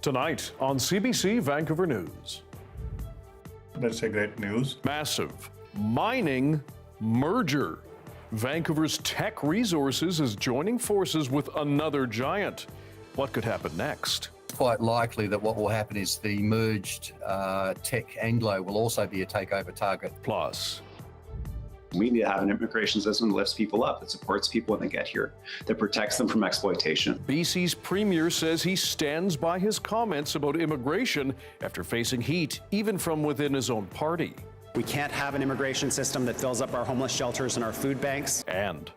Tonight on CBC Vancouver News. That's a great news. Massive mining merger. Vancouver's Teck Resources is joining forces with another giant. What could happen next? It's quite likely that what will happen is the merged Teck Anglo will also be a takeover target. Plus, we need to have an immigration system that lifts people up, that supports people when they get here, that protects them from exploitation. BC's premier says he stands by his comments about immigration after facing heat, even from within his own party. We can't have an immigration system that fills up our homeless shelters and our food banks. And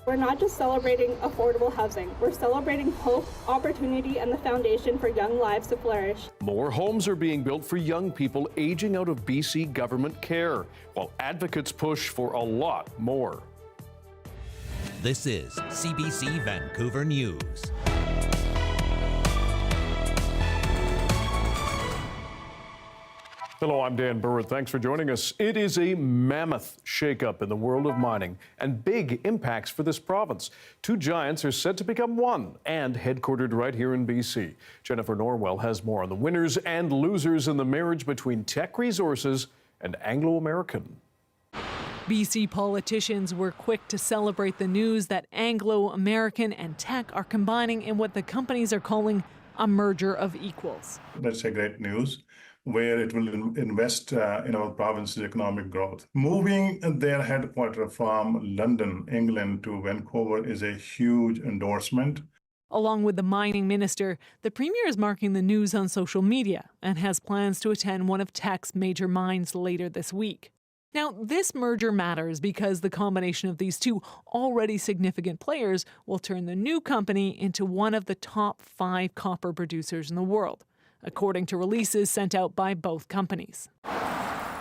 we're not just celebrating affordable housing. We're celebrating hope, opportunity, and the foundation for young lives to flourish. more homes are being built for young people aging out of BC government care, while advocates push for a lot more. This is CBC Vancouver News. Hello, I'm Dan Burritt. Thanks for joining us. It is a mammoth shakeup in the world of mining and big impacts for this province. Two giants are set to become one and headquartered right here in BC. Jennifer Norwell has more on the winners and losers in the marriage between Teck Resources and Anglo American. BC politicians were quick to celebrate the news that Anglo American and Teck are combining in what the companies are calling a merger of equals. That's a great news, where it will invest in our province's economic growth. Moving their headquarters from London, England to Vancouver is a huge endorsement. Along with the mining minister, the premier is marking the news on social media and has plans to attend one of Teck's major mines later this week. Now, this merger matters because the combination of these two already significant players will turn the new company into one of the top 5 copper producers in the world, according to releases sent out by both companies.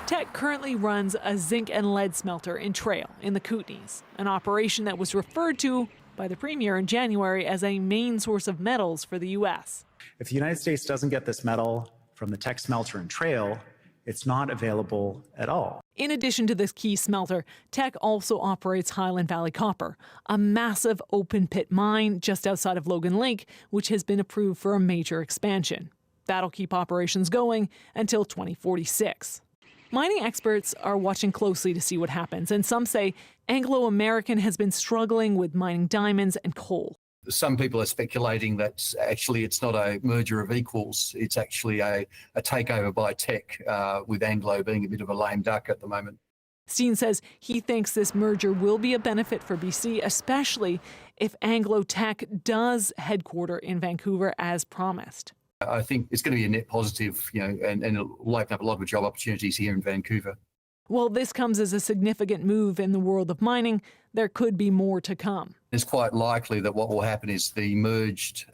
Teck currently runs a zinc and lead smelter in Trail in the Kootenays, an operation that was referred to by the premier in January as a main source of metals for the U.S. If the United States doesn't get this metal from the Teck smelter in Trail, it's not available at all. In addition to this key smelter, Teck also operates Highland Valley Copper, a massive open-pit mine just outside of Logan Lake, which has been approved for a major expansion. That'll keep operations going until 2046. Mining experts are watching closely to see what happens, and some say Anglo American has been struggling with mining diamonds and coal. Some people are speculating that actually it's not a merger of equals, it's actually a takeover by Teck, with Anglo being a bit of a lame duck at the moment. Steen says he thinks this merger will be a benefit for BC, especially if Anglo Teck does headquarter in Vancouver as promised. I think it's going to be a net positive, and it'll open up a lot of job opportunities here in Vancouver. While this comes as a significant move in the world of mining, there could be more to come. It's quite likely that what will happen is the merged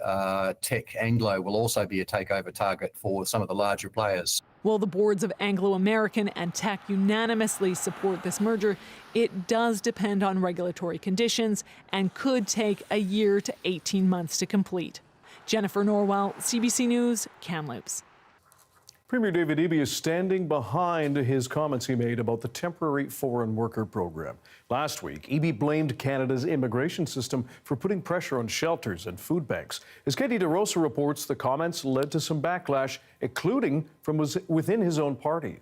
Teck Anglo will also be a takeover target for some of the larger players. While the boards of Anglo American and Teck unanimously support this merger, it does depend on regulatory conditions and could take a year to 18 months to complete. Jennifer Norwell, CBC News, Kamloops. Premier David Eby is standing behind his comments he made about the temporary foreign worker program. Last week, Eby blamed Canada's immigration system for putting pressure on shelters and food banks. As Katie DeRosa reports, the comments led to some backlash, including from within his own party.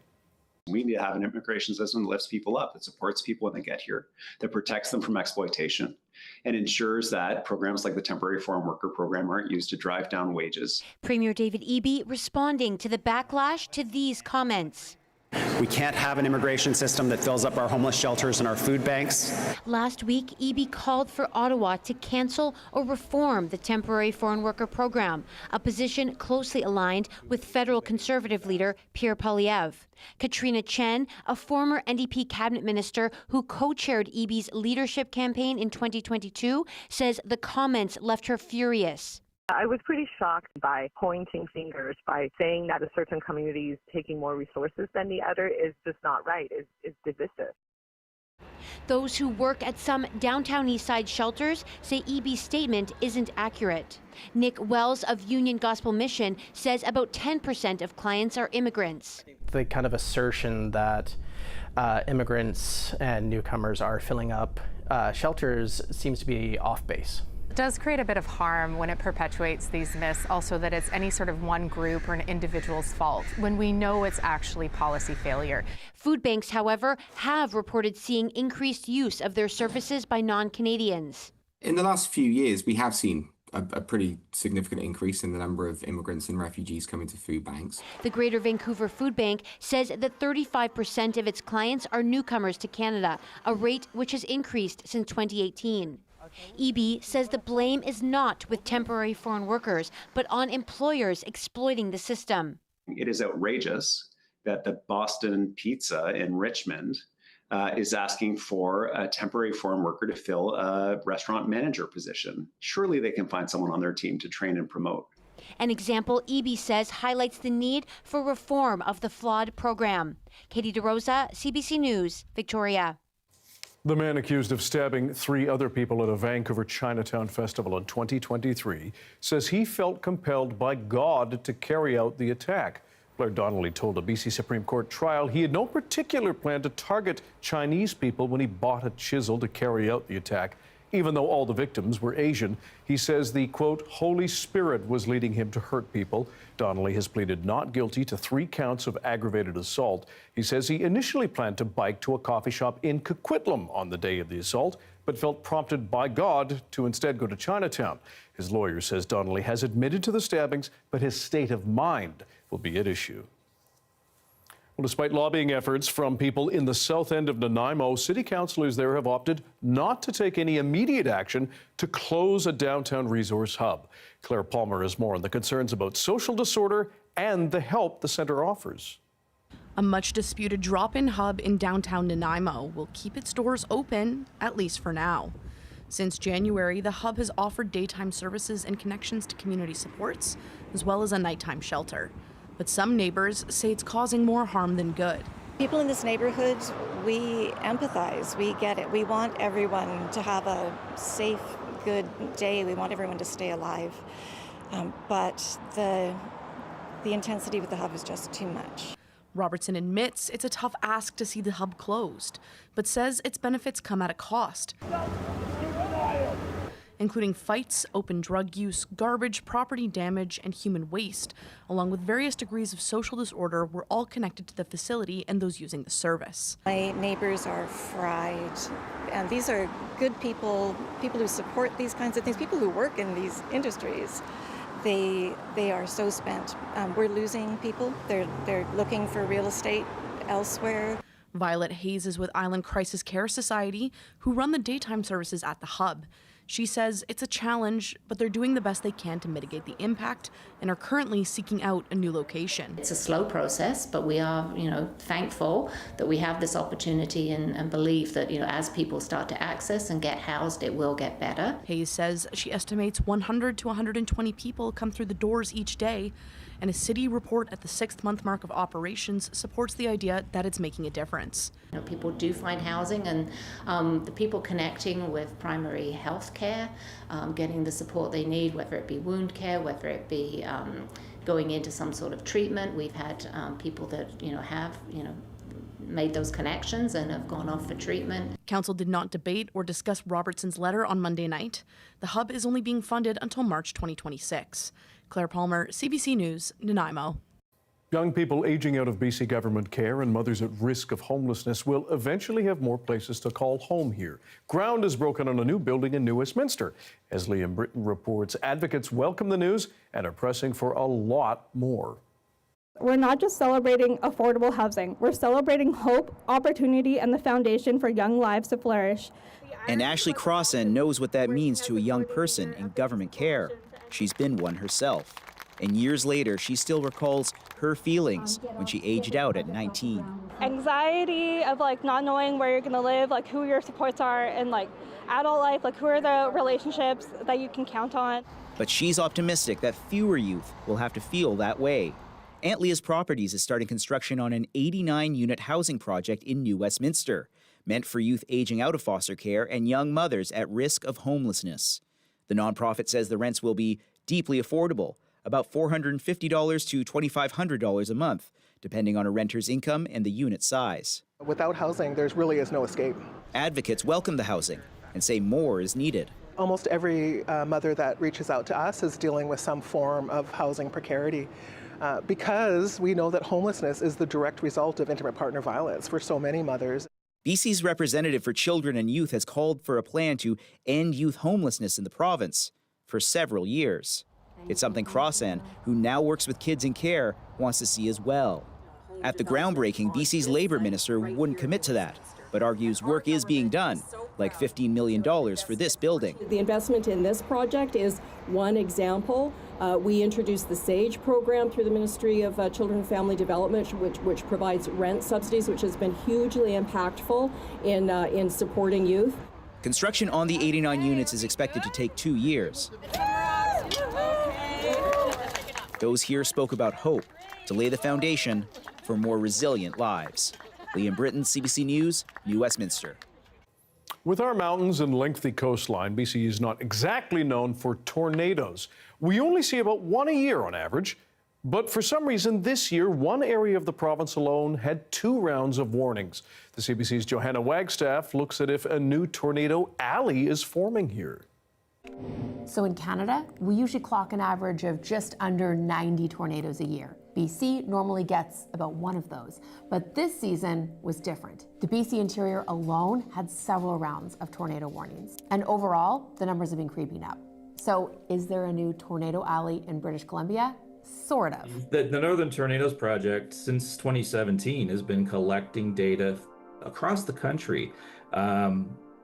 We need to have an immigration system that lifts people up, that supports people when they get here, that protects them from exploitation, and ensures that programs like the temporary foreign worker program aren't used to drive down wages. Premier David Eby responding to the backlash to these comments. We can't have an immigration system that fills up our homeless shelters and our food banks. Last week, Eby called for Ottawa to cancel or reform the temporary foreign worker program, a position closely aligned with federal Conservative leader Pierre Poilievre. Katrina Chen, a former NDP cabinet minister who co-chaired Eby's leadership campaign in 2022, says the comments left her furious. I was pretty shocked by pointing fingers, by saying that a certain community is taking more resources than the other is just not right, is divisive. Those who work at some downtown Eastside shelters say Eby's statement isn't accurate. Nick Wells of Union Gospel Mission says about 10% of clients are immigrants. The kind of assertion that immigrants and newcomers are filling up shelters seems to be off base. It does create a bit of harm when it perpetuates these myths, also that it's any sort of one group or an individual's fault, when we know it's actually policy failure. Food banks, however, have reported seeing increased use of their services by non-Canadians. In the last few years, we have seen a pretty significant increase in the number of immigrants and refugees coming to food banks. The Greater Vancouver Food Bank says that 35% of its clients are newcomers to Canada, a rate which has increased since 2018. Eby says the blame is not with temporary foreign workers, but on employers exploiting the system. It is outrageous that the Boston Pizza in Richmond is asking for a temporary foreign worker to fill a restaurant manager position. Surely they can find someone on their team to train and promote. An example, Eby says, highlights the need for reform of the flawed program. Katie DeRosa, CBC News, Victoria. The man accused of stabbing 3 other people at a Vancouver Chinatown festival in 2023 says he felt compelled by God to carry out the attack. Blair Donnelly told a BC Supreme Court trial he had no particular plan to target Chinese people when he bought a chisel to carry out the attack. Even though all the victims were Asian, he says the, quote, Holy Spirit was leading him to hurt people. Donnelly has pleaded not guilty to 3 counts of aggravated assault. He says he initially planned to bike to a coffee shop in Coquitlam on the day of the assault, but felt prompted by God to instead go to Chinatown. His lawyer says Donnelly has admitted to the stabbings, but his state of mind will be at issue. Well, despite lobbying efforts from people in the south end of Nanaimo, city councillors there have opted not to take any immediate action to close a downtown resource hub. Claire Palmer has more on the concerns about social disorder and the help the centre offers. A much disputed drop-in hub in downtown Nanaimo will keep its doors open, at least for now. Since January, the hub has offered daytime services and connections to community supports, as well as a nighttime shelter. But some neighbors say it's causing more harm than good. People in this neighborhood, we empathize, we get it. We want everyone to have a safe, good day. We want everyone to stay alive. But the intensity with the hub is just too much. Robertson admits it's a tough ask to see the hub closed, but says its benefits come at a cost, including fights, open drug use, garbage, property damage, and human waste, along with various degrees of social disorder were all connected to the facility and those using the service. My neighbors are fried, and these are good people, people who support these kinds of things, people who work in these industries. They are so spent. We're losing people. They're looking for real estate elsewhere. Violet Hayes is with Island Crisis Care Society, who run the daytime services at the hub. She says it's a challenge, but they're doing the best they can to mitigate the impact and are currently seeking out a new location. It's a slow process, but we are, thankful that we have this opportunity and believe that, as people start to access and get housed, it will get better. Hayes says she estimates 100 to 120 people come through the doors each day, and a city report at the 6th month mark of operations supports the idea that it's making a difference. People do find housing, and the people connecting with primary health care, getting the support they need, whether it be wound care, whether it be going into some sort of treatment. We've had people that have made those connections and have gone off for treatment. Council did not debate or discuss Robertson's letter on Monday night. The hub is only being funded until March 2026. Claire Palmer, CBC News, Nanaimo. Young people aging out of BC government care and mothers at risk of homelessness will eventually have more places to call home here. Ground is broken on a new building in New Westminster. As Liam Britton reports, advocates welcome the news and are pressing for a lot more. We're not just celebrating affordable housing, we're celebrating hope, opportunity, and the foundation for young lives to flourish. And Ashley Crossan knows what that means to a young person in government care. She's been one herself. And years later, she still recalls her feelings when she aged out at 19. Anxiety of not knowing where you're gonna live, who your supports are in adult life, who are the relationships that you can count on. But she's optimistic that fewer youth will have to feel that way. Aunt Leah's Properties is starting construction on an 89-unit housing project in New Westminster, meant for youth aging out of foster care and young mothers at risk of homelessness. The nonprofit says the rents will be deeply affordable, about $450 to $2,500 a month, depending on a renter's income and the unit size. Without housing, there really is no escape. Advocates welcome the housing and say more is needed. Almost every mother that reaches out to us is dealing with some form of housing precarity because we know that homelessness is the direct result of intimate partner violence for so many mothers. BC's representative for children and youth has called for a plan to end youth homelessness in the province for several years. It's something Crossan, who now works with kids in care, wants to see as well. At the groundbreaking, BC's Labour Minister wouldn't commit to that, but argues work is being done, like $15 million for this building. The investment in this project is one example. We introduced the SAGE program through the Ministry of Children and Family Development, which provides rent subsidies, which has been hugely impactful in supporting youth. Construction on the 89 units is expected to take 2 years. Those here spoke about hope to lay the foundation for more resilient lives. Liam Britton, CBC News, New Westminster. With our mountains and lengthy coastline, BC is not exactly known for tornadoes. We only see about one a year on average, but for some reason this year, one area of the province alone had 2 rounds of warnings. The CBC's Johanna Wagstaff looks at if a new tornado alley is forming here. So in Canada, we usually clock an average of just under 90 tornadoes a year. BC normally gets about 1 of those, but this season was different. The BC interior alone had several rounds of tornado warnings, and overall, the numbers have been creeping up. So is there a new tornado alley in British Columbia? Sort of. The Northern Tornadoes Project, since 2017, has been collecting data across the country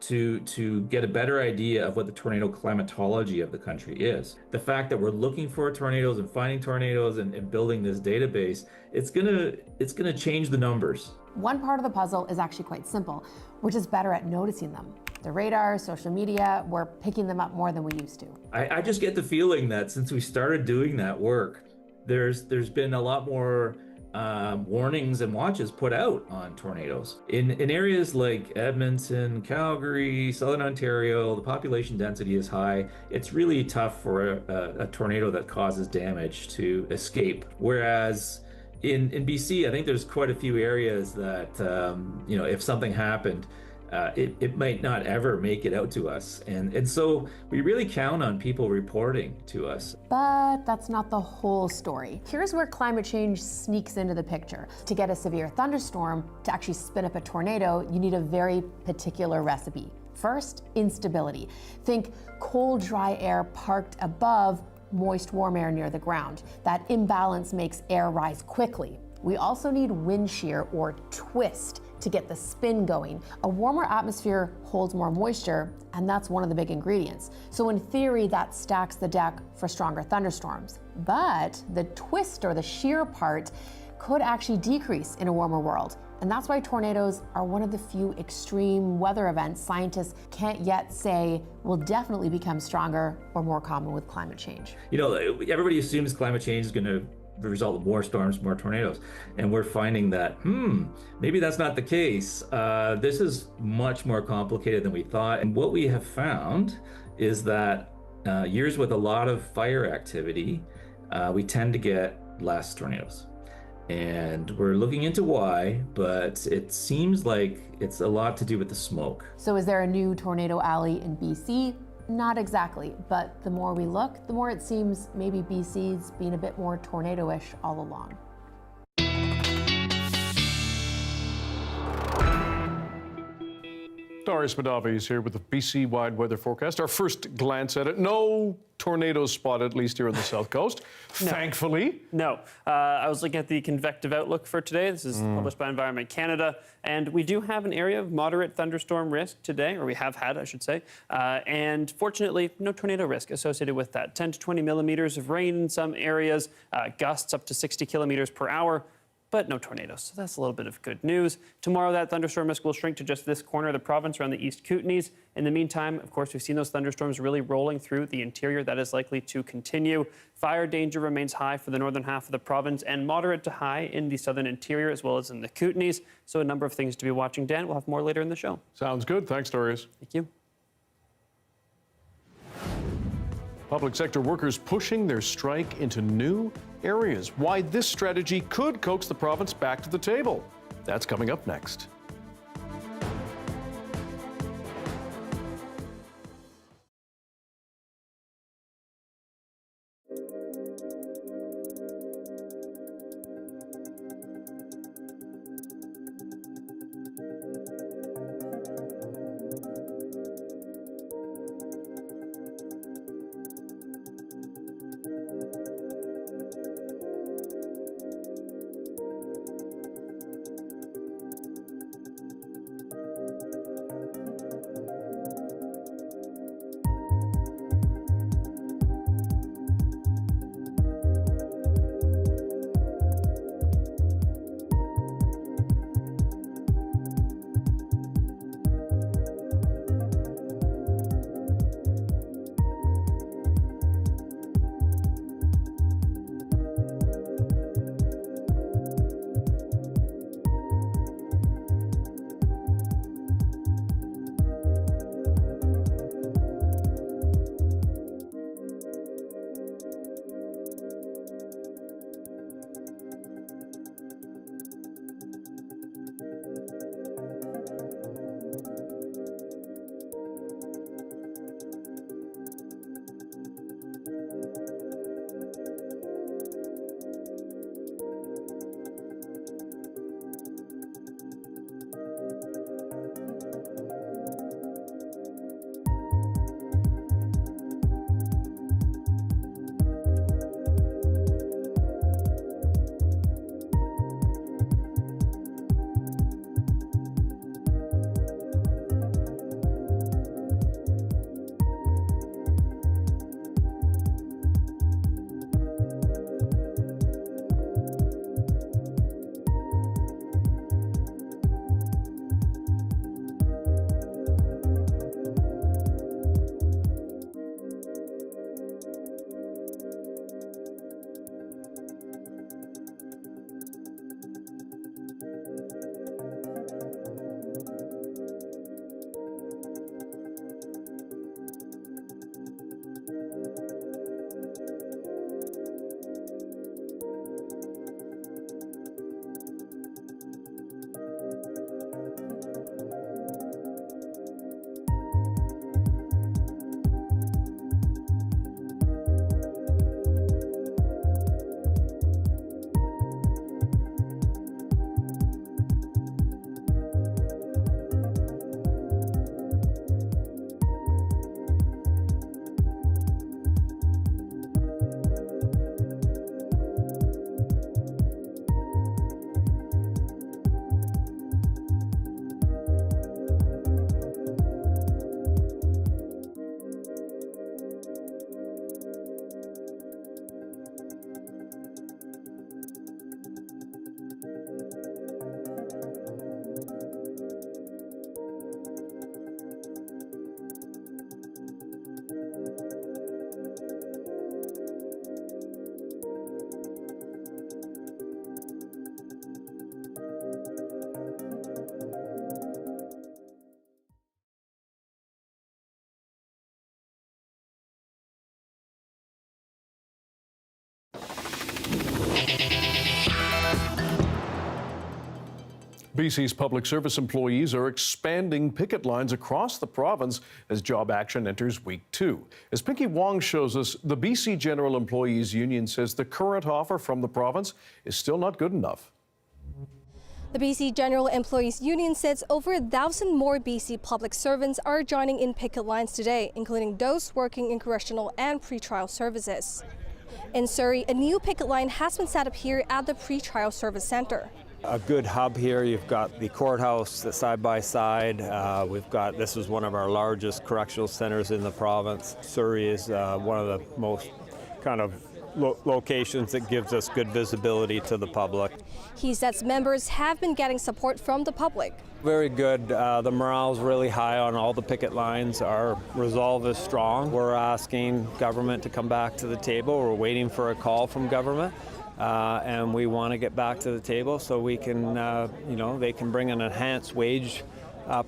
to get a better idea of what the tornado climatology of the country is. The fact that we're looking for tornadoes and finding tornadoes and building this database, it's gonna change the numbers. One part of the puzzle is actually quite simple. We're just better at noticing them. The radar, social media, we're picking them up more than we used to. I just get the feeling that since we started doing that work, there's been a lot more warnings and watches put out on tornadoes. In areas like Edmonton, Calgary, Southern Ontario, the population density is high. It's really tough for a tornado that causes damage to escape. Whereas in BC, I think there's quite a few areas that, if something happened, it might not ever make it out to us. And so we really count on people reporting to us. But that's not the whole story. Here's where climate change sneaks into the picture. To get a severe thunderstorm, to actually spin up a tornado, you need a very particular recipe. First, instability. Think cold, dry air parked above moist, warm air near the ground. That imbalance makes air rise quickly. We also need wind shear or twist to get the spin going. A warmer atmosphere holds more moisture, and that's one of the big ingredients. So in theory, that stacks the deck for stronger thunderstorms. But the twist or the shear part could actually decrease in a warmer world. And that's why tornadoes are one of the few extreme weather events scientists can't yet say will definitely become stronger or more common with climate change. Everybody assumes climate change is going to result in more storms, more tornadoes. And we're finding that, maybe that's not the case. This is much more complicated than we thought. And what we have found is that years with a lot of fire activity, we tend to get less tornadoes. And we're looking into why, but it seems like it's a lot to do with the smoke. So is there a new tornado alley in BC? Not exactly, but the more we look, the more it seems maybe BC's been a bit more tornado-ish all along. Darius Madavi is here with the BC-wide weather forecast. Our first glance at it. No tornadoes spotted, at least here on the south coast. No. Thankfully. No. I was looking at the convective outlook for today. This is published by Environment Canada. And we do have an area of moderate thunderstorm risk today, or we have had, I should say. And fortunately, no tornado risk associated with that. 10 to 20 millimeters of rain in some areas, gusts up to 60 kilometers per hour. But no tornadoes, so that's a little bit of good news. Tomorrow, that thunderstorm risk will shrink to just this corner of the province around the East Kootenays. In the meantime, of course, we've seen those thunderstorms really rolling through the interior. That is likely to continue. Fire danger remains high for the northern half of the province and moderate to high in the southern interior as well as in the Kootenays. So a number of things to be watching. Dan, we'll have more later in the show. Sounds good. Thanks, Darius. Thank you. Public sector workers pushing their strike into new areas. Why this strategy could coax the province back to the table. That's coming up next. BC's public service employees are expanding picket lines across the province as job action enters week 2. As Pinky Wong shows us, the BC General Employees Union says the current offer from the province is still not good enough. The BC General Employees Union says over 1,000 more BC public servants are joining in picket lines today, including those working in correctional and pretrial services. In Surrey, a new picket line has been set up here at the pretrial service centre. A good hub here. You've got the courthouse side by side. This is one of our largest correctional centres in the province. Surrey is one of the most kind of locations that gives us good visibility to the public. He says members have been getting support from the public. Very good. The morale is really high on all the picket lines. Our resolve is strong. We're asking government to come back to the table. We're waiting for a call from government. And we want to get back to the table so we can, they can bring an enhanced wage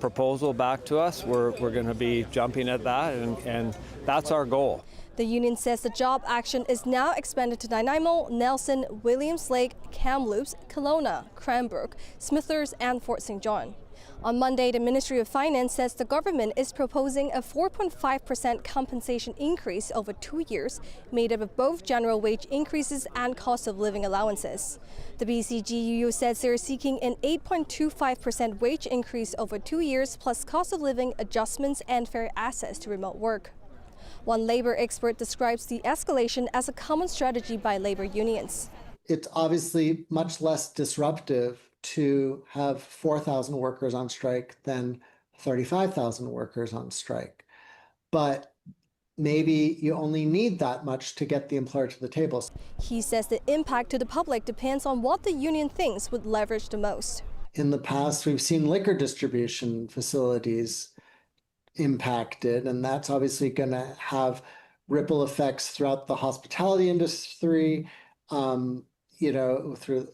proposal back to us. We're going to be jumping at that, and that's our goal. The union says the job action is now expanded to Nanaimo, Nelson, Williams Lake, Kamloops, Kelowna, Cranbrook, Smithers, and Fort St. John. On Monday, the Ministry of Finance says the government is proposing a 4.5% compensation increase over 2 years, made up of both general wage increases and cost of living allowances. The BCGEU says they're seeking an 8.25% wage increase over 2 years, plus cost of living adjustments and fair access to remote work. One labor expert describes the escalation as a common strategy by labor unions. It's obviously much less disruptive to have 4,000 workers on strike than 35,000 workers on strike. But maybe you only need that much to get the employer to the table. He says the impact to the public depends on what the union thinks would leverage the most. In the past, we've seen liquor distribution facilities impacted, and that's obviously going to have ripple effects throughout the hospitality industry,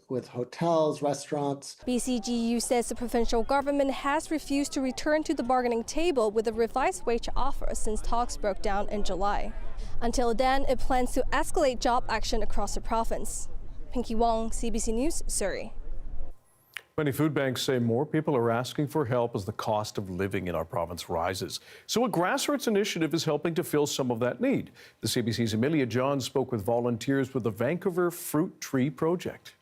with hotels, restaurants. BCGEU says the provincial government has refused to return to the bargaining table with a revised wage offer since talks broke down in July. Until then, it plans to escalate job action across the province. Pinky Wong, CBC News, Surrey. Many food banks say more people are asking for help as the cost of living in our province rises. So a grassroots initiative is helping to fill some of that need. The CBC's Amelia John spoke with volunteers with the Vancouver Fruit Tree Project.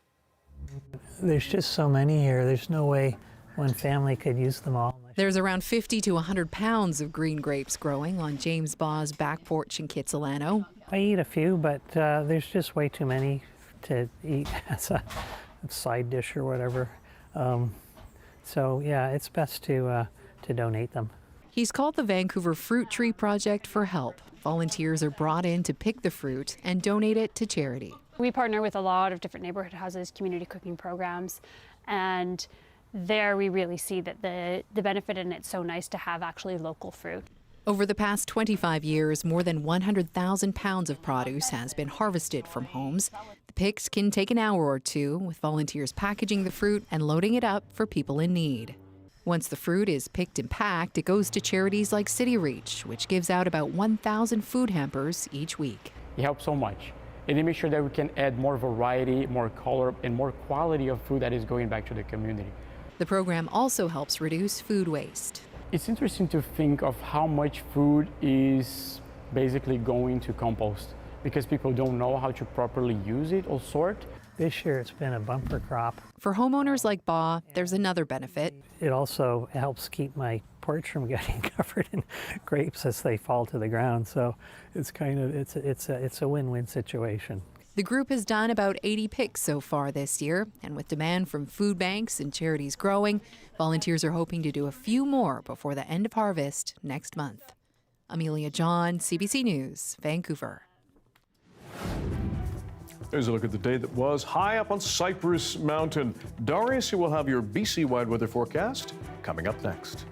There's just so many here. There's no way one family could use them all. There's around 50 to 100 pounds of green grapes growing on James Baugh's back porch in Kitsilano. I eat a few, but there's just way too many to eat as a side dish or whatever. So yeah, it's best to donate them. He's called the Vancouver Fruit Tree Project for help. Volunteers are brought in to pick the fruit and donate it to charity. We partner with a lot of different neighborhood houses, community cooking programs, and there we really see that the benefit, and it's so nice to have actually local fruit. Over the past 25 years, more than 100,000 pounds of produce has been harvested from homes. The picks can take an hour or two, with volunteers packaging the fruit and loading it up for people in need. Once the fruit is picked and packed, it goes to charities like City Reach, which gives out about 1,000 food hampers each week. It helps so much. And it makes sure that we can add more variety, more color, and more quality of food that is going back to the community. The program also helps reduce food waste. It's interesting to think of how much food is basically going to compost because people don't know how to properly use it or sort. This year it's been a bumper crop. For homeowners like Baugh, there's another benefit. It also helps keep my porch from getting covered in grapes as they fall to the ground. So it's it's a win-win situation. The group has done about 80 picks so far this year, and with demand from food banks and charities growing, volunteers are hoping to do a few more before the end of harvest next month. Amelia John, CBC News, Vancouver. Here's a look at the day that was. High up on Cypress Mountain. Darius, you will have your BC-wide weather forecast coming up next.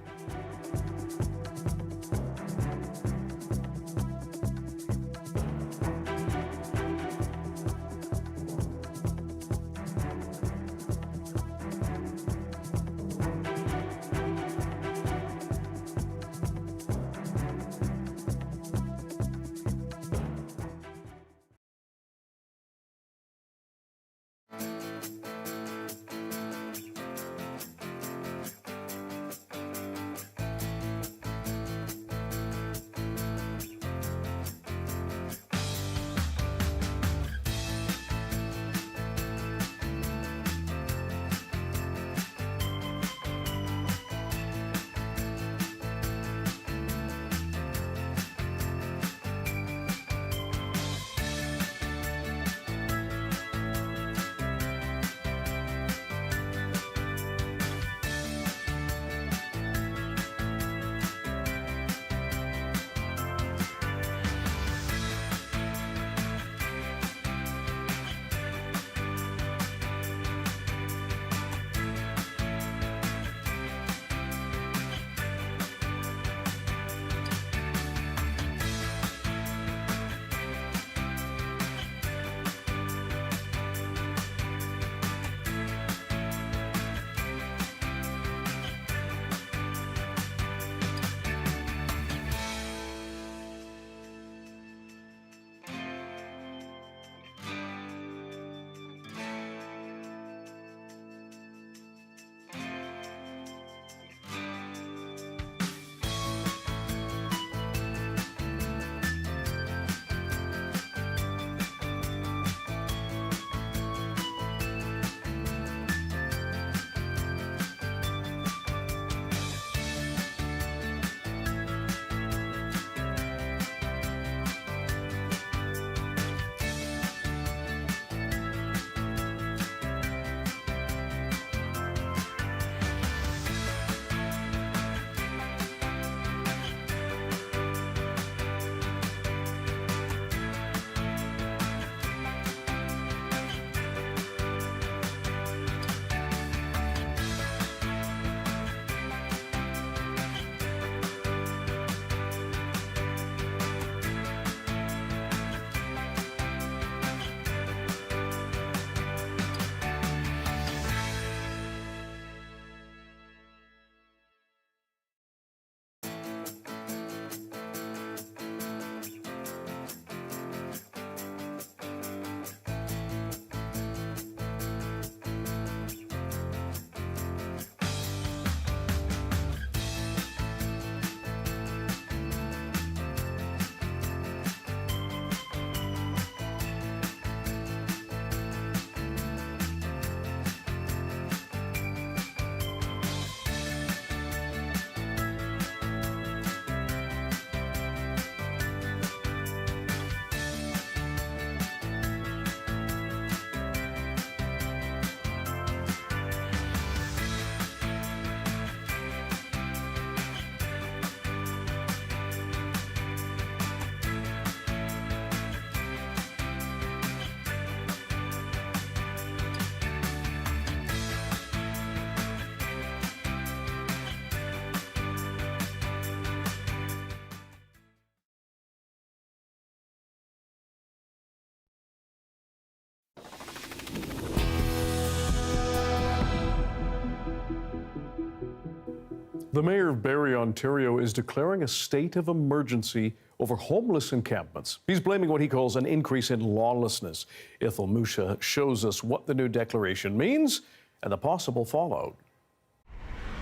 The mayor of Barrie, Ontario, is declaring a state of emergency over homeless encampments. He's blaming what he calls an increase in lawlessness. Ithel Musha shows us what the new declaration means and the possible fallout.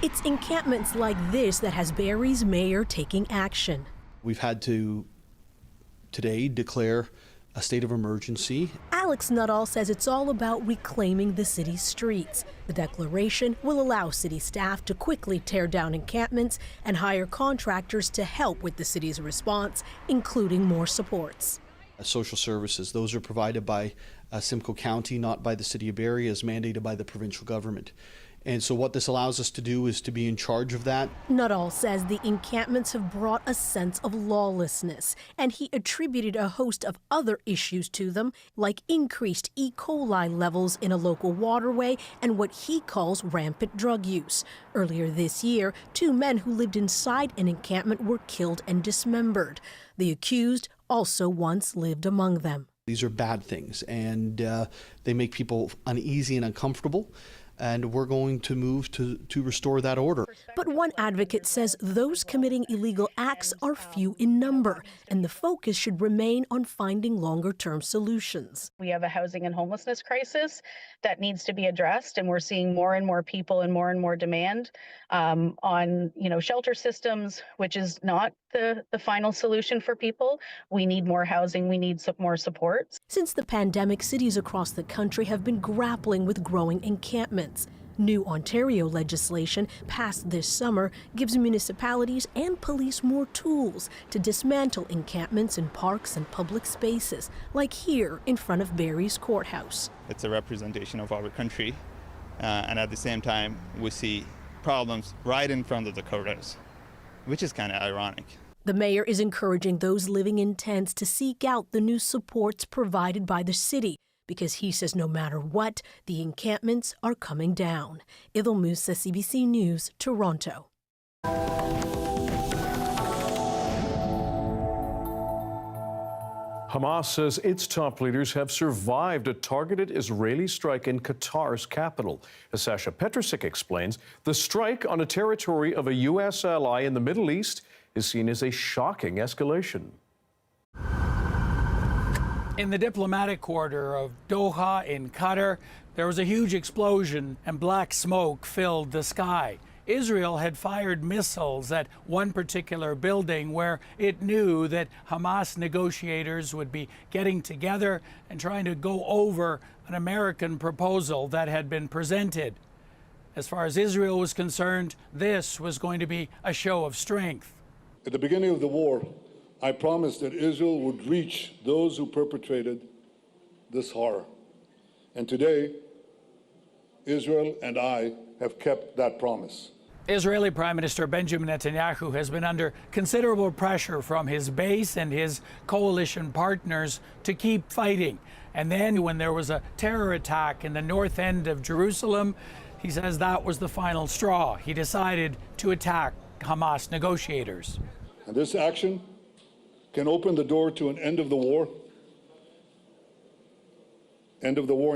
It's encampments like this that has Barrie's mayor taking action. We've had to today declare a state of emergency. Alex Nuttall says it's all about reclaiming the city's streets. The declaration will allow city staff to quickly tear down encampments and hire contractors to help with the city's response, including more supports. Social services, those are provided by Simcoe County, not by the City of Barrie, as mandated by the provincial government. And so what this allows us to do is to be in charge of that. Nuttall says the encampments have brought a sense of lawlessness, and he attributed a host of other issues to them, like increased E. coli levels in a local waterway and what he calls rampant drug use. Earlier this year, 2 men who lived inside an encampment were killed and dismembered. The accused also once lived among them. These are bad things, and they make people uneasy and uncomfortable. And we're going to move to restore that order. But one advocate says those committing illegal acts are few in number, and the focus should remain on finding longer-term solutions. We have a housing and homelessness crisis that needs to be addressed, and we're seeing more and more people and more demand on shelter systems, which is not the final solution for people. We need more housing, we need some more supports. Since the pandemic, cities across the country have been grappling with growing encampments. New Ontario legislation passed this summer gives municipalities and police more tools to dismantle encampments in parks and public spaces, like here in front of Barrie's courthouse. It's a representation of our country, and at the same time, we see problems right in front of the courthouse, which is kind of ironic. The mayor is encouraging those living in tents to seek out the new supports provided by the city, because he says no matter what, the encampments are coming down. Ithel Musha, CBC News, Toronto. Hamas says its top leaders have survived a targeted Israeli strike in Qatar's capital. As Sasha Petrusik explains, the strike on a territory of a U.S. ally in the Middle East is seen as a shocking escalation. In the diplomatic quarter of Doha in Qatar, there was a huge explosion and black smoke filled the sky. Israel had fired missiles at one particular building where it knew that Hamas negotiators would be getting together and trying to go over an American proposal that had been presented. As far as Israel was concerned, this was going to be a show of strength. At the beginning of the war, I promised that Israel would reach those who perpetrated this horror. And today, Israel and I have kept that promise. Israeli Prime Minister Benjamin Netanyahu has been under considerable pressure from his base and his coalition partners to keep fighting. And then when there was a terror attack in the north end of Jerusalem, he says that was the final straw. He decided to attack Hamas negotiators. And this action can open the door to an end of the war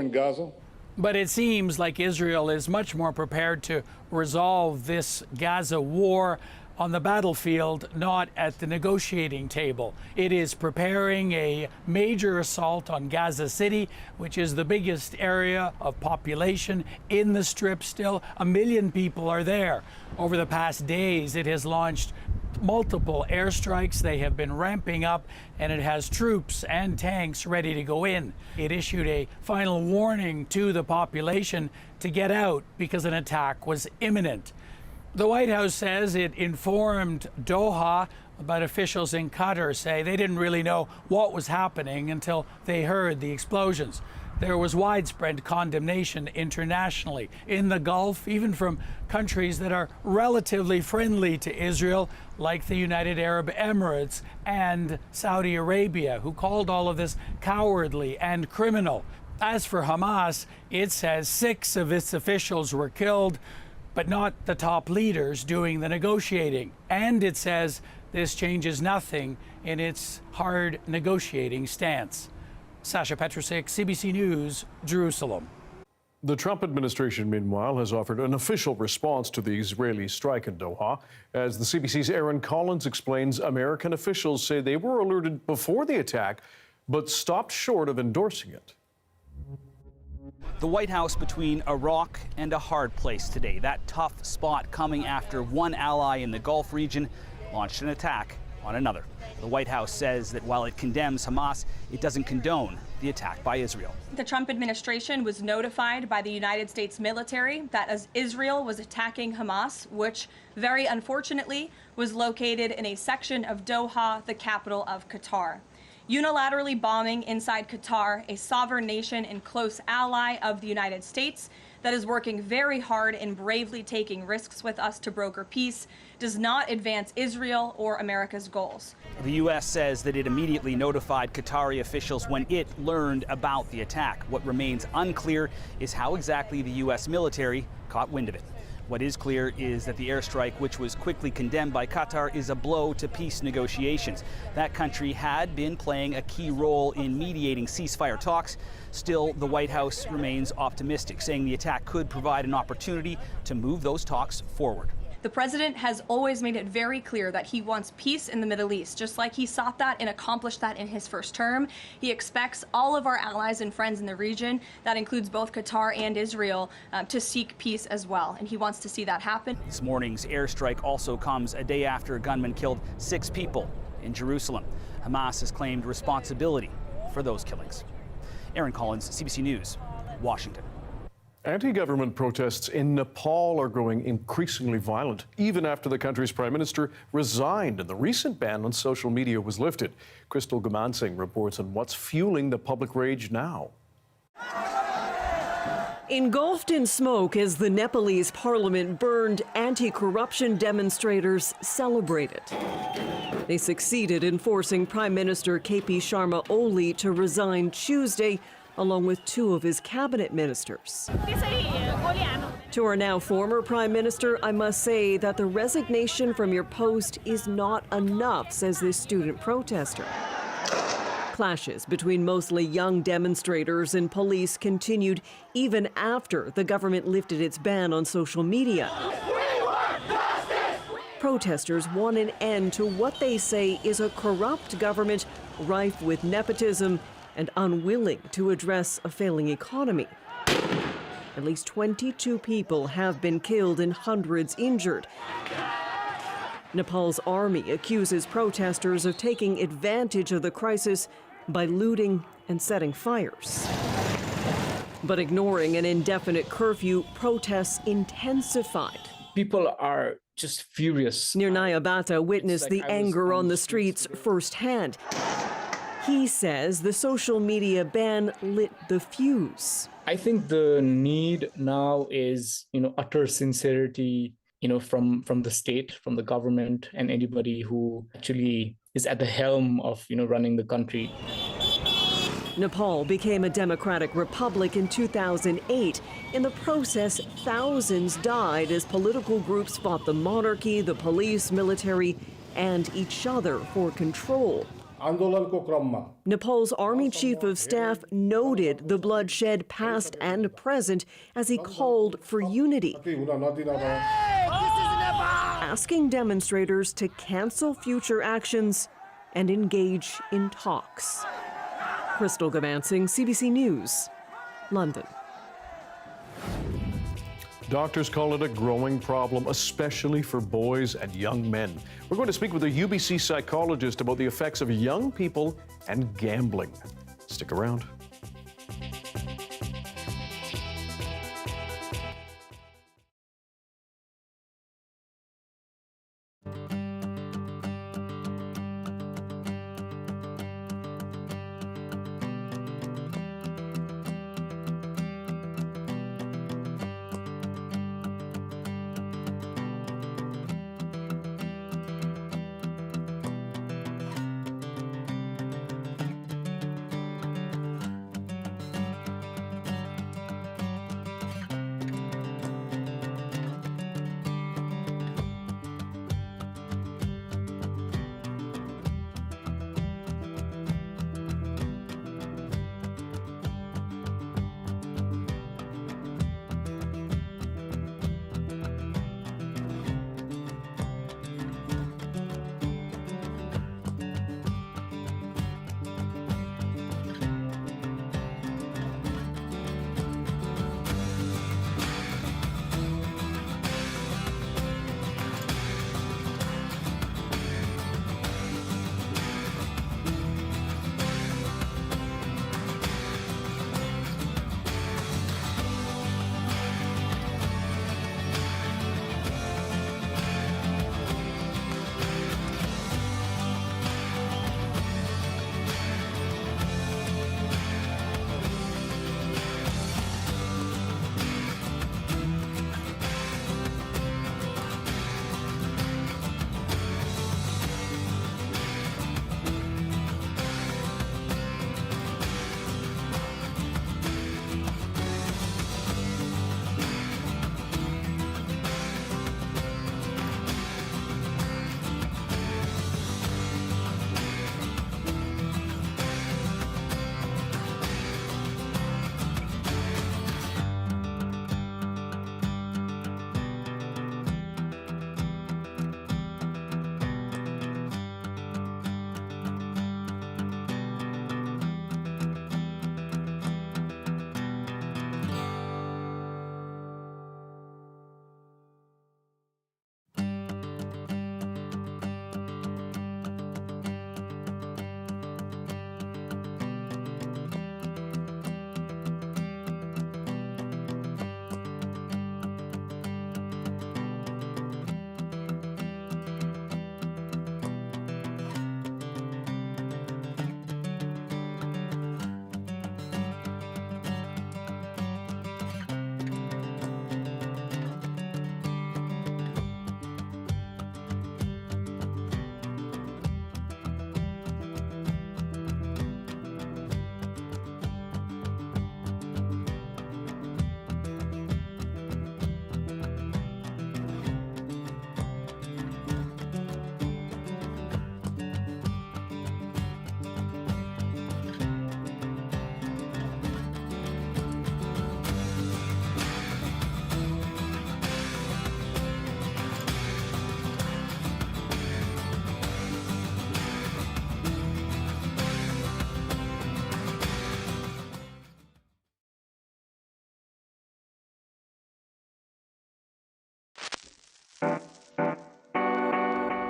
in Gaza. But it seems like Israel is much more prepared to resolve this Gaza war on the battlefield, not at the negotiating table. It is preparing a major assault on Gaza City, which is the biggest area of population in the Strip still. 1 million people are there. Over the past days, it has launched multiple airstrikes. They have been ramping up, and it has troops and tanks ready to go in. It issued a final warning to the population to get out because an attack was imminent. The White House says it informed Doha, but officials in Qatar say they didn't really know what was happening until they heard the explosions. There was widespread condemnation internationally, in the Gulf, even from countries that are relatively friendly to Israel, like the United Arab Emirates and Saudi Arabia, who called all of this cowardly and criminal. As for Hamas, it says 6 of its officials were killed, but not the top leaders doing the negotiating. And it says this changes nothing in its hard negotiating stance. Sasha Petrusik, CBC News, Jerusalem. The Trump administration, meanwhile, has offered an official response to the Israeli strike in Doha. As the CBC's Aaron Collins explains, American officials say they were alerted before the attack, but stopped short of endorsing it. The White House between a rock and a hard place today. That tough spot coming after one ally in the Gulf region launched an attack on another. The White House says that while it condemns Hamas, it doesn't condone the attack by Israel. The Trump administration was notified by the United States military that as Israel was attacking Hamas, which very unfortunately was located in a section of Doha, the capital of Qatar. Unilaterally bombing inside Qatar, a sovereign nation and close ally of the United States that is working very hard and bravely taking risks with us to broker peace, does not advance Israel or America's goals. The U.S. says that it immediately notified Qatari officials when it learned about the attack. What remains unclear is how exactly the U.S. military caught wind of it. What is clear is that the airstrike, which was quickly condemned by Qatar, is a blow to peace negotiations. That country had been playing a key role in mediating ceasefire talks. Still, the White House remains optimistic, saying the attack could provide an opportunity to move those talks forward. The president has always made it very clear that he wants peace in the Middle East, just like he sought that and accomplished that in his first term. He expects all of our allies and friends in the region, that includes both Qatar and Israel, to seek peace as well, and he wants to see that happen. This morning's airstrike also comes a day after a gunman killed 6 people in Jerusalem. Hamas has claimed responsibility for those killings. Aaron Collins, CBC News, Washington. Anti-government protests in Nepal are growing increasingly violent, even after the country's prime minister resigned and the recent ban on social media was lifted. Crystal Gamansing reports on what's fueling the public rage now. Engulfed in smoke as the Nepalese parliament burned, anti-corruption demonstrators celebrated. They succeeded in forcing Prime Minister KP Sharma Oli to resign Tuesday, along with 2 of his cabinet ministers. To our now former Prime Minister, I must say that the resignation from your post is not enough, says this student protester. Clashes between mostly young demonstrators and police continued even after the government lifted its ban on social media. Protesters want an end to what they say is a corrupt government rife with nepotism and unwilling to address a failing economy. At least 22 people have been killed and hundreds injured. Nepal's army accuses protesters of taking advantage of the crisis by looting and setting fires. But ignoring an indefinite curfew, protests intensified. People are just furious. Nirnaya Bata witnessed the anger on the streets firsthand. He says the social media ban lit the fuse. I think the need now is, utter sincerity, from the state, from the government, and anybody who actually is at the helm of, running the country. Nepal became a democratic republic in 2008. In the process, thousands died as political groups fought the monarchy, the police, military, and each other for control. Nepal's Army Chief of Staff noted the bloodshed past and present as he called for unity, asking demonstrators to cancel future actions and engage in talks. Crystal Gamansing, CBC News, London. Doctors call it a growing problem, especially for boys and young men. We're going to speak with a UBC psychologist about the effects of young people and gambling. Stick around.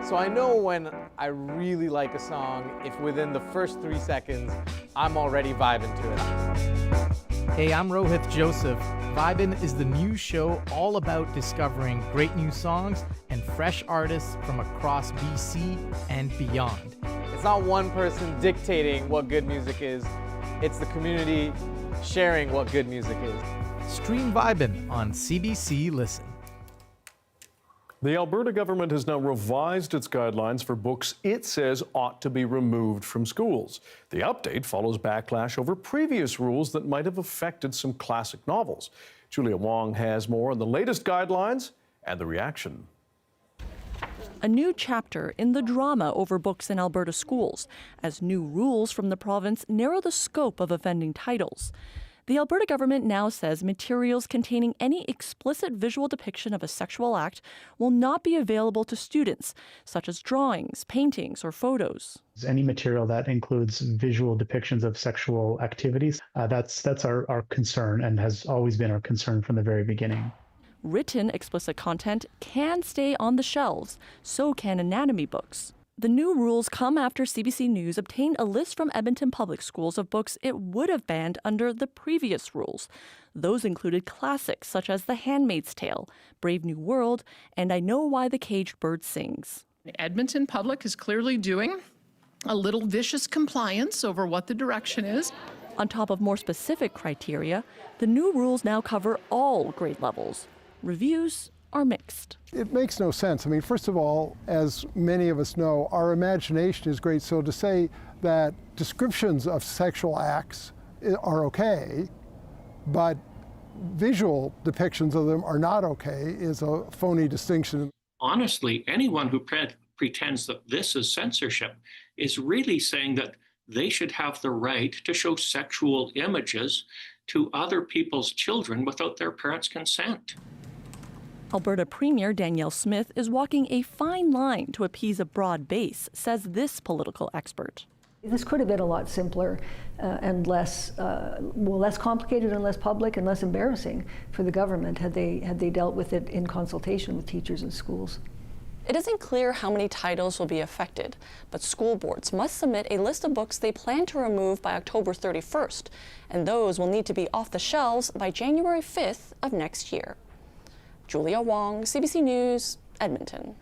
So I know when I really like a song, if within the first 3 seconds, I'm already vibing to it. Hey, I'm Rohith Joseph. Vibin' is the new show all about discovering great new songs and fresh artists from across BC and beyond. It's not one person dictating what good music is, it's the community sharing what good music is. Stream Vibin' on CBC Listen. The Alberta government has now revised its guidelines for books it says ought to be removed from schools. The update follows backlash over previous rules that might have affected some classic novels. Julia Wong has more on the latest guidelines and the reaction. A new chapter in the drama over books in Alberta schools, as new rules from the province narrow the scope of offending titles. The Alberta government now says materials containing any explicit visual depiction of a sexual act will not be available to students, such as drawings, paintings, or photos. Any material that includes visual depictions of sexual activities, that's our concern and has always been our concern from the very beginning. Written explicit content can stay on the shelves, so can anatomy books. The new rules come after CBC News obtained a list from Edmonton Public Schools of books it would have banned under the previous rules. Those included classics such as The Handmaid's Tale, Brave New World, and I Know Why the Caged Bird Sings. Edmonton Public is clearly doing a little vicious compliance over what the direction is. On top of more specific criteria, the new rules now cover all grade levels. Reviews are mixed. It makes no sense. I mean, first of all, as many of us know, our imagination is great. So to say that descriptions of sexual acts are okay, but visual depictions of them are not okay is a phony distinction. Honestly, anyone who pretends that this is censorship is really saying that they should have the right to show sexual images to other people's children without their parents' consent. Alberta Premier Danielle Smith is walking a fine line to appease a broad base, says this political expert. This could have been a lot simpler and less complicated and less public and less embarrassing for the government had they dealt with it in consultation with teachers and schools. It isn't clear how many titles will be affected, but school boards must submit a list of books they plan to remove by October 31st, and those will need to be off the shelves by January 5th of next year. Julia Wong, CBC News, Edmonton.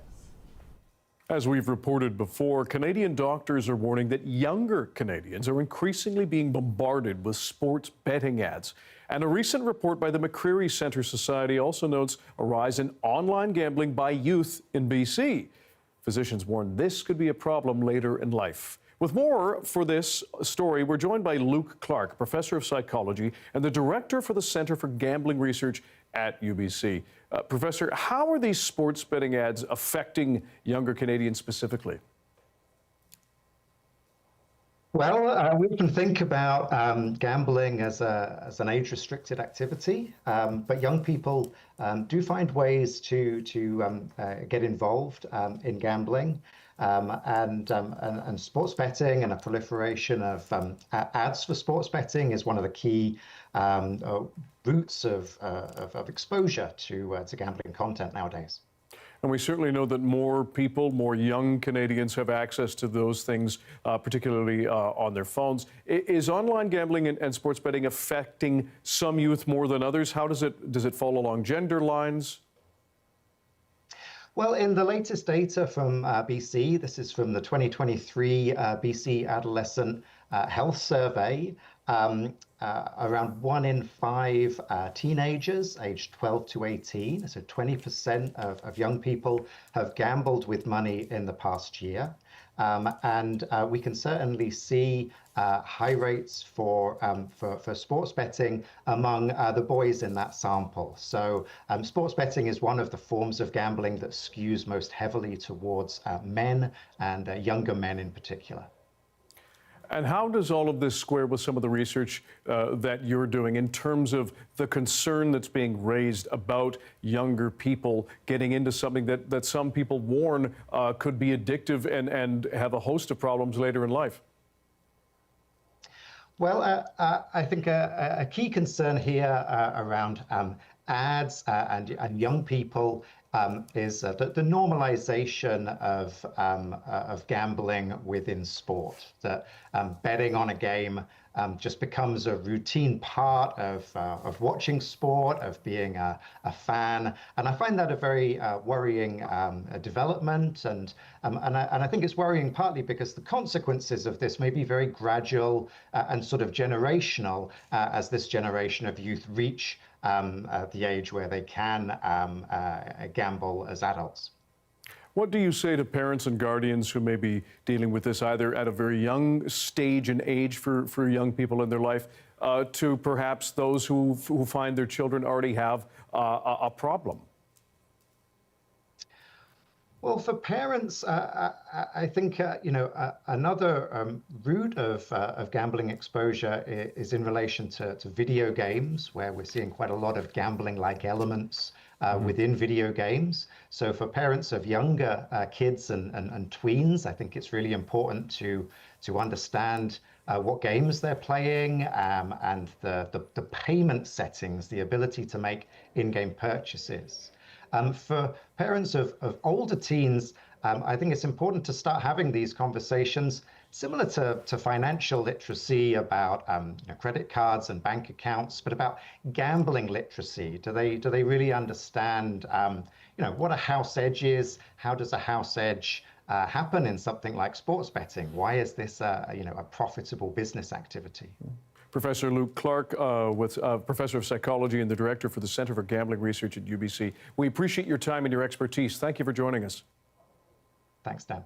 As we've reported before, Canadian doctors are warning that younger Canadians are increasingly being bombarded with sports betting ads. And a recent report by the McCreary Centre Society also notes a rise in online gambling by youth in BC. Physicians warn this could be a problem later in life. With more for this story, we're joined by Luke Clark, professor of psychology and the director for the Centre for Gambling Research at UBC. Professor, how are these sports betting ads affecting younger Canadians specifically? Well, we can think about gambling as an age-restricted activity, but young people do find ways to get involved in gambling. And sports betting and a proliferation of ads for sports betting is one of the key routes of exposure to gambling content nowadays. And we certainly know that more people, more young Canadians have access to those things, particularly on their phones. Is online gambling and sports betting affecting some youth more than others? How does it fall along gender lines? Well, in the latest data from BC, this is from the 2023 BC Adolescent Health Survey, around 1 in 5 teenagers aged 12 to 18, so 20% of young people have gambled with money in the past year. And we can certainly see high rates for sports betting among the boys in that sample. So sports betting is one of the forms of gambling that skews most heavily towards men and younger men in particular. And how does all of this square with some of the research that you're doing in terms of the concern that's being raised about younger people getting into something that some people warn could be addictive and have a host of problems later in life? Well, I think a key concern here around ads and young people is the normalization of gambling within sport. That betting on a game just becomes a routine part of watching sport, of being a fan, and I find that a very worrying development. And I think it's worrying partly because the consequences of this may be very gradual and sort of generational as this generation of youth reach the age where they can gamble as adults. What do you say to parents and guardians who may be dealing with this either at a very young stage and age for young people in their life, to perhaps those who find their children already have a problem? Well, for parents, I think another route of gambling exposure is in relation to video games, where we're seeing quite a lot of gambling-like elements within video games. So for parents of younger kids and tweens, I think it's really important to understand what games they're playing and the payment settings, the ability to make in-game purchases. For parents of older teens, I think it's important to start having these conversations similar to financial literacy about credit cards and bank accounts, but about gambling literacy. Do they really understand what a house edge is? How does a house edge happen in something like sports betting? Why is this a profitable business activity? Professor Luke Clark, Professor of Psychology and the Director for the Center for Gambling Research at UBC. We appreciate your time and your expertise. Thank you for joining us. Thanks, Dan.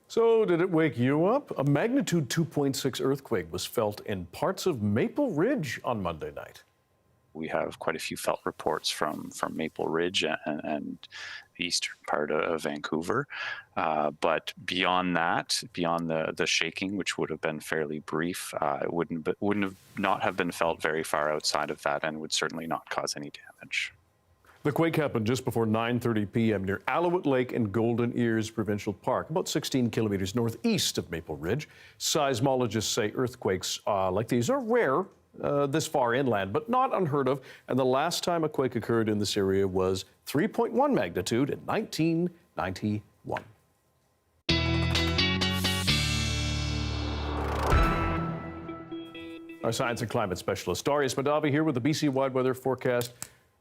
So, did it wake you up? A magnitude 2.6 earthquake was felt in parts of Maple Ridge on Monday night. We have quite a few felt reports from Maple Ridge and the eastern part of Vancouver. But beyond that, beyond the shaking, which would have been fairly brief, it wouldn't have been felt very far outside of that and would certainly not cause any damage. The quake happened just before 9:30 p.m. near Alouette Lake and Golden Ears Provincial Park, about 16 kilometers northeast of Maple Ridge. Seismologists say earthquakes like these are rare this far inland, but not unheard of. And the last time a quake occurred in this area was 3.1 magnitude in 1991. Our science and climate specialist, Darius Madavi, here with the BC-wide weather forecast.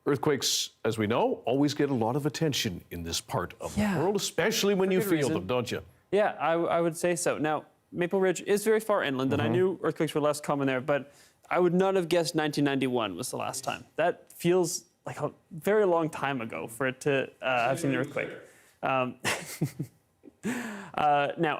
Earthquakes, as we know, always get a lot of attention in this part of the world, especially when you feel them, don't you? Yeah, I would say so. Now, Maple Ridge is very far inland, and I knew earthquakes were less common there, but I would not have guessed 1991 was the last time. That feels like a very long time ago for it to have seen an earthquake. Now,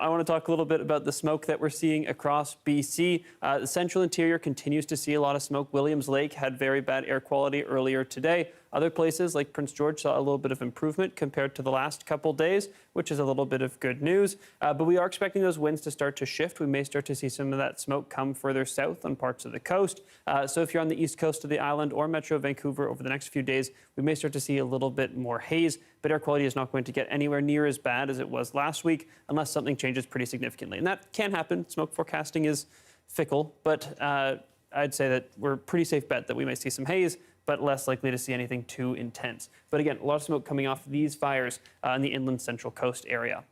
I want to talk a little bit about the smoke that we're seeing across BC. The central interior continues to see a lot of smoke. Williams Lake had very bad air quality earlier today. Other places like Prince George saw a little bit of improvement compared to the last couple days, which is a little bit of good news. But we are expecting those winds to start to shift. We may start to see some of that smoke come further south on parts of the coast. So if you're on the east coast of the island or Metro Vancouver over the next few days, we may start to see a little bit more haze, but air quality is not going to get anywhere near as bad as it was last week unless something changes pretty significantly. And that can happen. Smoke forecasting is fickle, but I'd say that we're a pretty safe bet that we may see some haze, but less likely to see anything too intense. But again, a lot of smoke coming off these fires in the inland central coast area.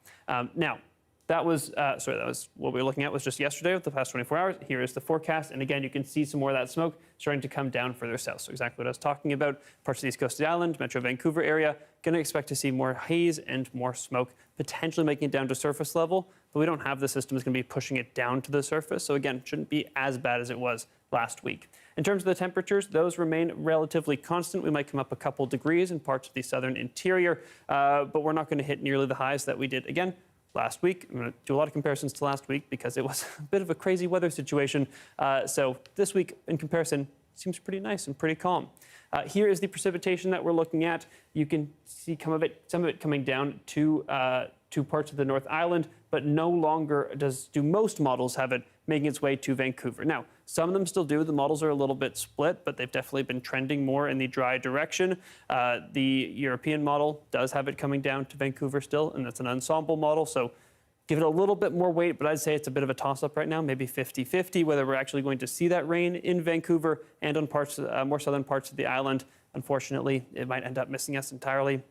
Now, that was what we were looking at was just yesterday with the past 24 hours. Here is the forecast. And again, you can see some more of that smoke starting to come down further south. So exactly what I was talking about, parts of the east coast of the island, Metro Vancouver area, going to expect to see more haze and more smoke, potentially making it down to surface level. But we don't have the system that's going to be pushing it down to the surface. So again, shouldn't be as bad as it was last week. In terms of the temperatures, those remain relatively constant. We might come up a couple degrees in parts of the southern interior, but we're not going to hit nearly the highs that we did, again, last week. I'm going to do a lot of comparisons to last week because it was a bit of a crazy weather situation. So this week, in comparison, seems pretty nice and pretty calm. Here is the precipitation that we're looking at. You can see some of it coming down to parts of the North Island, but no longer do most models have it making its way to Vancouver. Now, some of them still do. The models are a little bit split, but they've definitely been trending more in the dry direction. The European model does have it coming down to Vancouver still, and that's an ensemble model, so give it a little bit more weight, but I'd say it's a bit of a toss-up right now, maybe 50-50, whether we're actually going to see that rain in Vancouver and on more southern parts of the island. Unfortunately, it might end up missing us entirely.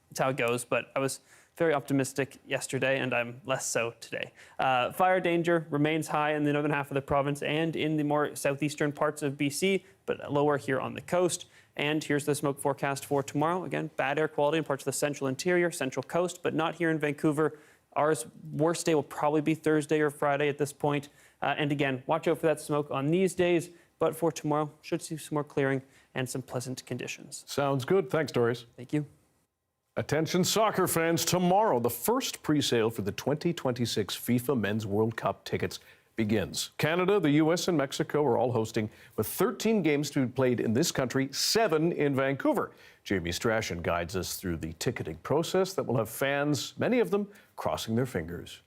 That's how it goes, but I was very optimistic yesterday, and I'm less so today. Fire danger remains high in the northern half of the province and in the more southeastern parts of BC, but lower here on the coast. And here's the smoke forecast for tomorrow. Again, bad air quality in parts of the central interior, central coast, but not here in Vancouver. Our worst day will probably be Thursday or Friday at this point. And again, watch out for that smoke on these days. But for tomorrow, should see some more clearing and some pleasant conditions. Sounds good. Thanks, Doris. Thank you. Attention soccer fans, tomorrow the first pre-sale for the 2026 FIFA Men's World Cup tickets begins. Canada, the US, and Mexico are all hosting, with 13 games to be played in this country, 7 in Vancouver. Jamie Strachan guides us through the ticketing process that will have fans, many of them, crossing their fingers.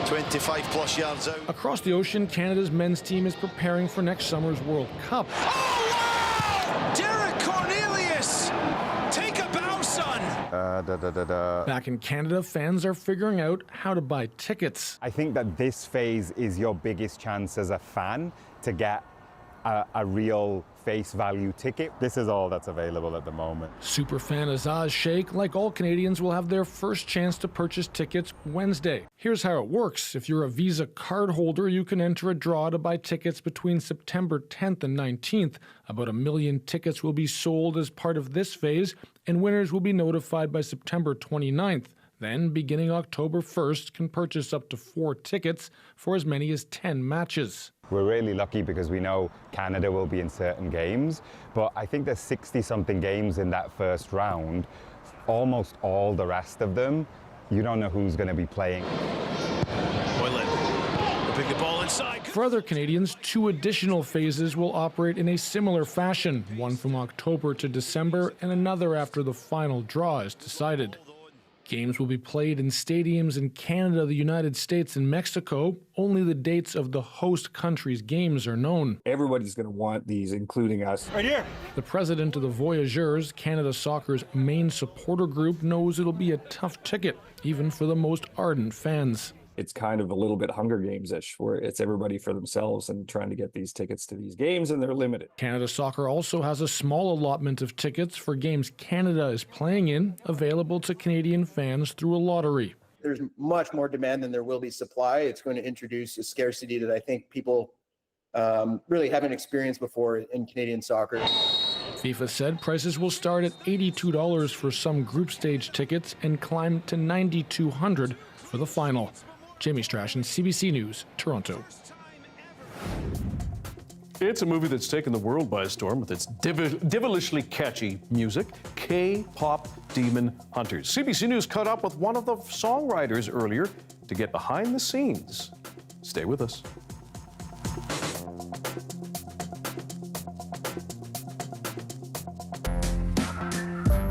25 plus yards out. Across the ocean, Canada's men's team is preparing for next summer's World Cup. Oh, wow! Derek Cornelius! Take a bow, son! Back in Canada, fans are figuring out how to buy tickets. I think that this phase is your biggest chance as a fan to get a real face value ticket. This is all that's available at the moment. Superfan Azaz Sheikh, like all Canadians, will have their first chance to purchase tickets Wednesday. Here's how it works. If you're a Visa card holder, you can enter a draw to buy tickets between September 10th and 19th. About 1 million tickets will be sold as part of this phase, and winners will be notified by September 29th. Then, beginning October 1st, can purchase up to 4 tickets for as many as 10 matches. We're really lucky because we know Canada will be in certain games, but I think there's 60-something games in that first round. Almost all the rest of them, you don't know who's going to be playing. Boylan will pick the ball inside. For other Canadians, 2 additional phases will operate in a similar fashion, one from October to December and another after the final draw is decided. Games will be played in stadiums in Canada, the United States, and Mexico. Only the dates of the host country's games are known. Everybody's going to want these, including us. Right here. The president of the Voyageurs, Canada Soccer's main supporter group, knows it'll be a tough ticket, even for the most ardent fans. It's kind of a little bit Hunger Games-ish, where it's everybody for themselves and trying to get these tickets to these games, and they're limited. Canada Soccer also has a small allotment of tickets for games Canada is playing in, available to Canadian fans through a lottery. There's much more demand than there will be supply. It's going to introduce a scarcity that I think people really haven't experienced before in Canadian soccer. FIFA said prices will start at $82 for some group stage tickets and climb to $9,200 for the final. Jamie Strachan, CBC News, Toronto. It's a movie that's taken the world by storm with its devilishly catchy music, K-pop Demon Hunters. CBC News caught up with one of the songwriters earlier to get behind the scenes. Stay with us.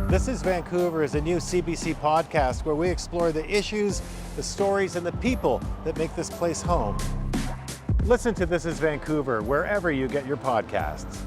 This is Vancouver is a new CBC podcast where we explore the issues, the stories, and the people that make this place home. Listen to This is Vancouver wherever you get your podcasts.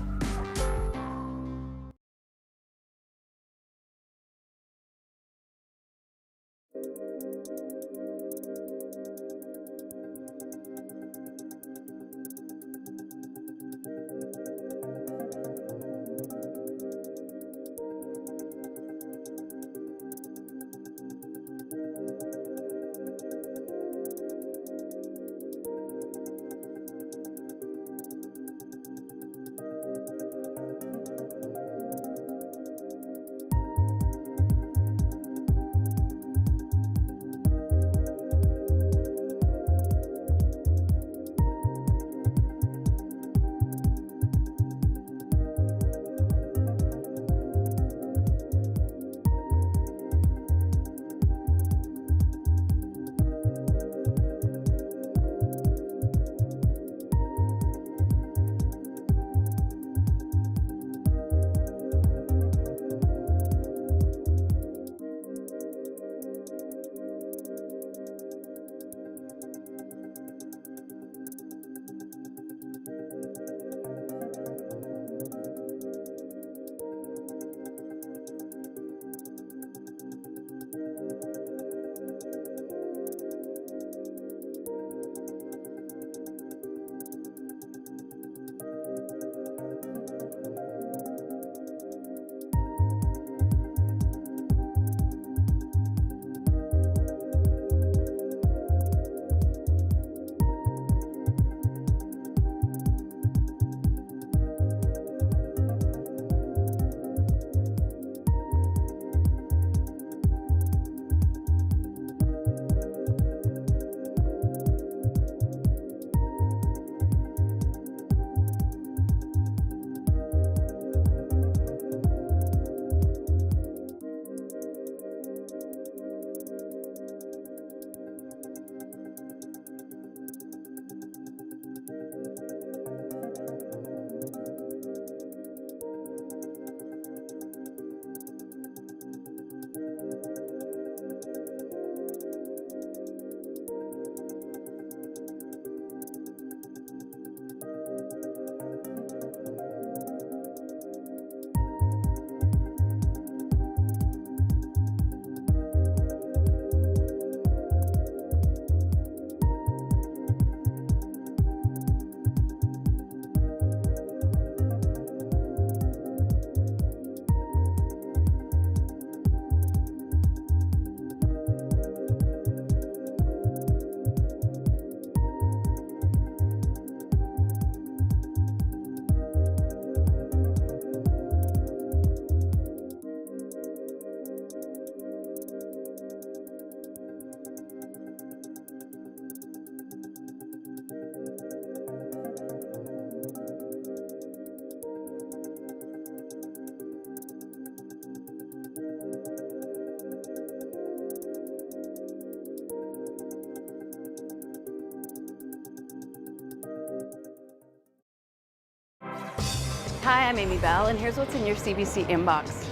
Hi, I'm Amy Bell, and here's what's in your CBC inbox.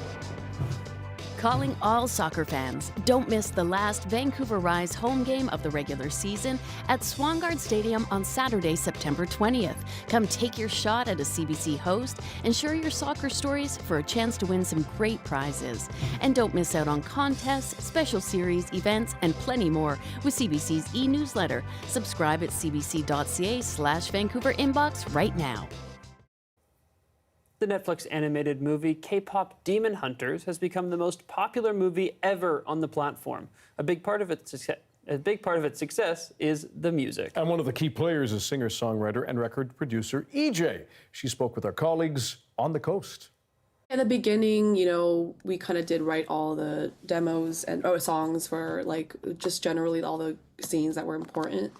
Calling all soccer fans, don't miss the last Vancouver Rise home game of the regular season at Swangard Stadium on Saturday, September 20th. Come take your shot at a CBC host and share your soccer stories for a chance to win some great prizes. And don't miss out on contests, special series, events, and plenty more with CBC's e-newsletter. Subscribe at cbc.ca/Vancouver inbox right now. The Netflix animated movie K-pop Demon Hunters has become the most popular movie ever on the platform. A big part of its success is the music. And one of the key players is singer-songwriter and record producer EJ. She spoke with our colleagues on the coast. In the beginning, we kind of did write all the demos and songs for just generally all the scenes that were important.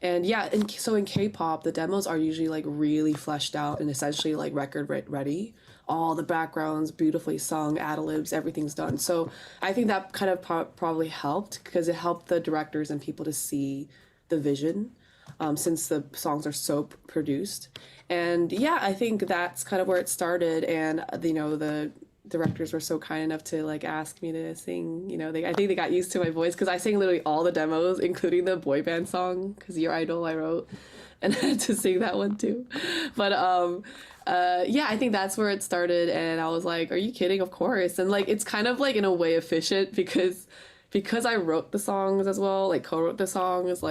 And yeah, so in K-pop, the demos are usually really fleshed out and essentially record ready. All the backgrounds, beautifully sung, ad-libs, everything's done. So I think that kind of probably helped because it helped the directors and people to see the vision since the songs are so produced. And yeah, I think that's kind of where it started. And the directors were so kind enough to ask me to sing. I think they got used to my voice because I sang literally all the demos, including the boy band song "Cause Your Idol" I wrote, and I had to sing that one too. But yeah, I think that's where it started, and I was like, "Are you kidding? Of course!" And it's kind of in a way efficient because I wrote the songs as well, co-wrote the songs.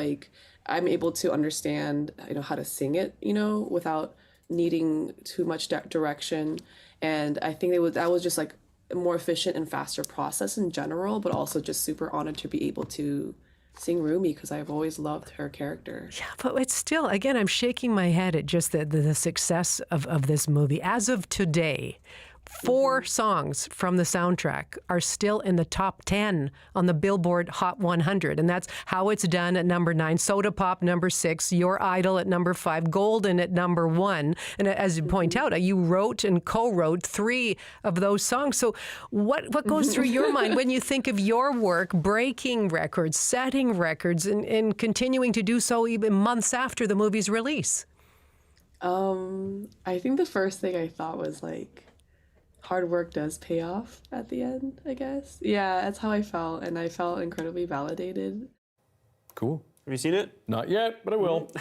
I'm able to understand how to sing it, without needing too much direction. And I think that was just a more efficient and faster process in general, but also just super honored to be able to sing Rumi because I've always loved her character. Yeah, but it's still, again, I'm shaking my head at just the success of this movie. As of today, 4 songs from the soundtrack are still in the top 10 on the Billboard Hot 100. And that's How It's Done at number 9, Soda Pop number 6, Your Idol at number 5, Golden at number 1. And as you point out, you wrote and co-wrote 3 of those songs. So what goes through your mind when you think of your work, breaking records, setting records, and continuing to do so even months after the movie's release? I think the first thing I thought was hard work does pay off at the end, I guess. Yeah, that's how I felt, and I felt incredibly validated. Cool. Have you seen it? Not yet, but I will.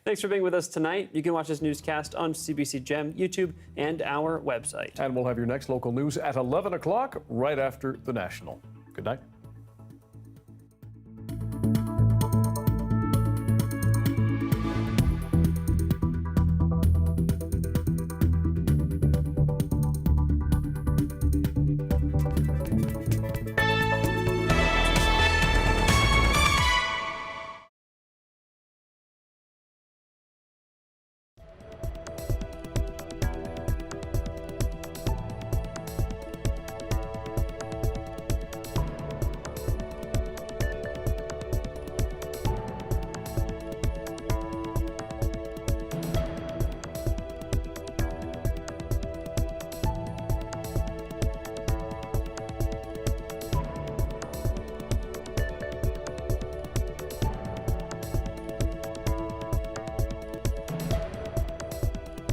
Thanks for being with us tonight. You can watch this newscast on CBC Gem, YouTube, and our website. And we'll have your next local news at 11 o'clock, right after the National. Good night.